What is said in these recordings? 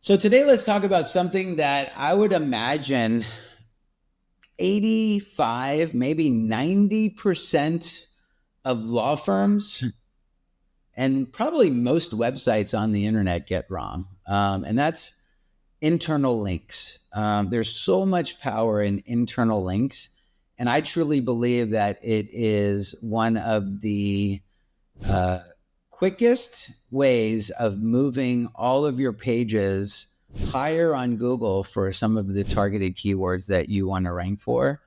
So today let's talk about something that I would imagine 85, maybe 90% of law firms and probably most websites on the internet get wrong. And that's internal links. There's so much power in internal links. And I truly believe that it is one of the uh, quickest ways of moving all of your pages higher on Google for some of the targeted keywords that you want to rank for.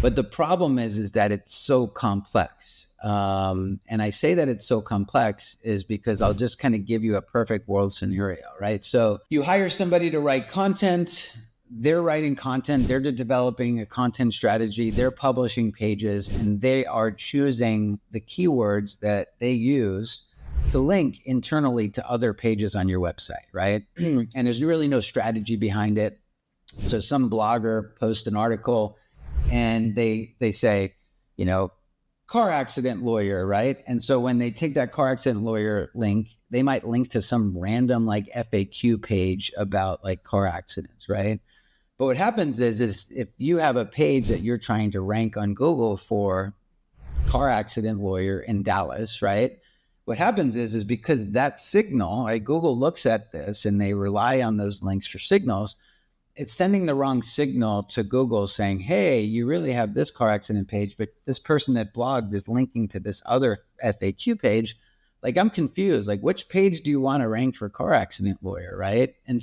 But the problem is that it's so complex. And I say that it's so complex is because I'll just kind of give you a perfect world scenario, right? So you hire somebody to write content. They're writing content, they're developing a content strategy, they're publishing pages, and they are choosing the keywords that they use to link internally to other pages on your website, right? And there's really no strategy behind it. So some blogger posts an article and they say, you know, car accident lawyer, right? And so when they take that car accident lawyer link, they might link to some random like FAQ page about like car accidents, right? But what happens is if you have a page that you're trying to rank on Google for car accident lawyer in Dallas, right? What happens is because that signal, right? Google looks at this and they rely on those links for signals. It's sending the wrong signal to Google saying, hey, you really have this car accident page, but this person that blogged is linking to this other FAQ page. Like, I'm confused. Like, which page do you want to rank for car accident lawyer, right? And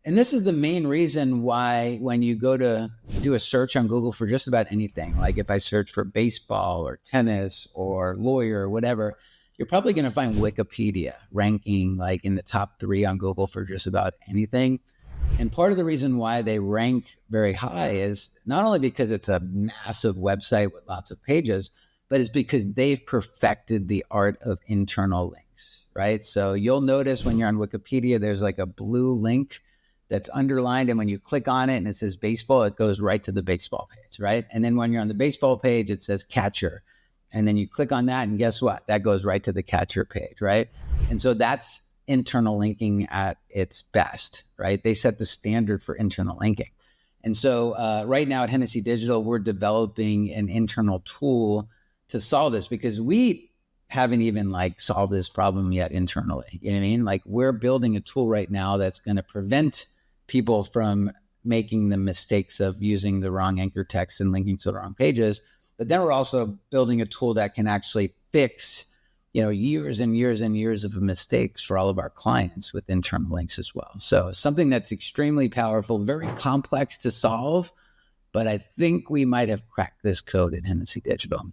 this is the main reason why when you go to do a search on Google for just about anything, like if I search for baseball or tennis or lawyer or whatever, you're probably going to find Wikipedia ranking like in the top 3 on Google for just about anything. And part of the reason why they rank very high is not only because it's a massive website with lots of pages, but it's because they've perfected the art of internal links, right? So you'll notice when you're on Wikipedia, there's like a blue link that's underlined. And when you click on it and it says baseball, it goes right to the baseball page, right? And then when you're on the baseball page, it says catcher. And then you click on that and guess what? That goes right to the catcher page, right? And so that's internal linking at its best, right? They set the standard for internal linking. And so right now at Hennessey Digital, we're developing an internal tool to solve this because we haven't even like solved this problem yet internally. You know what I mean? Like we're building a tool right now that's going to prevent people from making the mistakes of using the wrong anchor text and linking to the wrong pages. But then we're also building a tool that can actually fix, years and years and years of mistakes for all of our clients with internal links as well. So something that's extremely powerful, very complex to solve, but I think we might have cracked this code at Hennessey Digital.